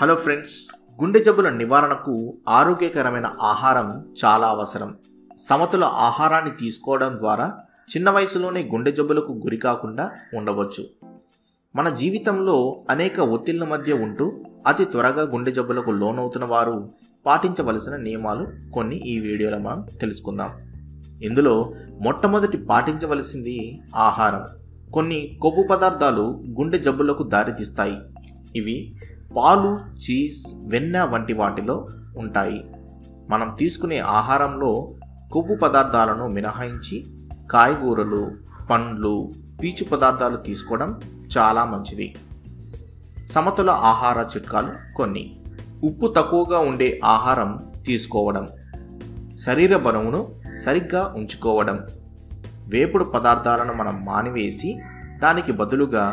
Hello friends, గుండె జబ్బుల నివారణకు ఆరోగ్యకరమైన ఆహారం చాలా అవసరం. సమతుల ఆహారాన్ని తీసుకోవడం ద్వారా చిన్న వయసులోనే గుండె జబ్బులకు గురి కాకుండా ఉండవచ్చు. మన జీవితంలో అనేక ఒత్తిళ్ల మధ్య ఉంటూ అతి త్వరగా గుండె జబ్బులకు లోనవుతున్న వారు పాటించవలసిన నియమాలు కొన్ని ఈ వీడియోలో మనం తెలుసుకుందాం. ఇందులో మొట్టమొదటి పాటించవలసింది ఆహారం. కొన్ని కొవ్వు పదార్థాలు గుండె జబ్బులకు దారితీస్తాయి. ఇవి పాలు, చీజ్, వెన్న వంటి వాటిలో ఉంటాయి. మనం తీసుకునే ఆహారంలో కొవ్వు పదార్థాలను మినహాయించి కాయగూరలు, పండ్లు, పీచు పదార్థాలు తీసుకోవడం చాలా మంచిది. సమతుల ఆహార చిట్కాలు కొన్ని: ఉప్పు తక్కువగా ఉండే ఆహారం తీసుకోవడం, శరీర బరువును సరిగ్గా ఉంచుకోవడం, వేపుడు పదార్థాలను మనం మానివేసి దానికి బదులుగా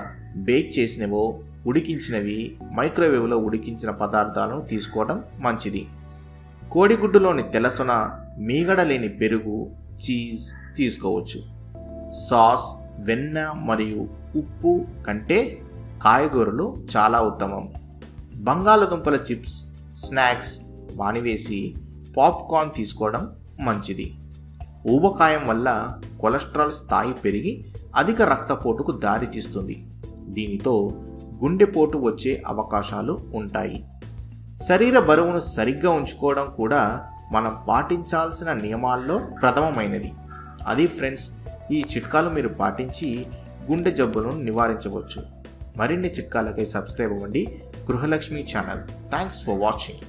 బేక్ చేసినవో, ఉడికించినవి, మైక్రోవేవ్లో ఉడికించిన పదార్థాలను తీసుకోవడం మంచిది. కోడిగుడ్డులోని తెల్లసొన, మీగడ లేని పెరుగు, చీజ్ తీసుకోవచ్చు. సాస్, వెన్న మరియు ఉప్పు కంటే కాయగూరలు చాలా ఉత్తమం. బంగాళదుంపల చిప్స్, స్నాక్స్ మానివేసి పాప్కార్న్ తీసుకోవడం మంచిది. ఊబకాయం వల్ల కొలెస్ట్రాల్ స్థాయి పెరిగి అధిక రక్తపోటుకు దారితీస్తుంది. దీనితో గుండెపోటు వచ్చే అవకాశాలు ఉంటాయి. శరీర బరువును సరిగ్గా ఉంచుకోవడం కూడా మనం పాటించాల్సిన నియమాల్లో ప్రథమమైనది. అది ఫ్రెండ్స్, ఈ చిట్కాలు మీరు పాటించి గుండె జబ్బులను నివారించవచ్చు. మరిన్ని చిట్కాలకై సబ్స్క్రైబ్ అవ్వండి గృహలక్ష్మి ఛానల్. Thanks for watching.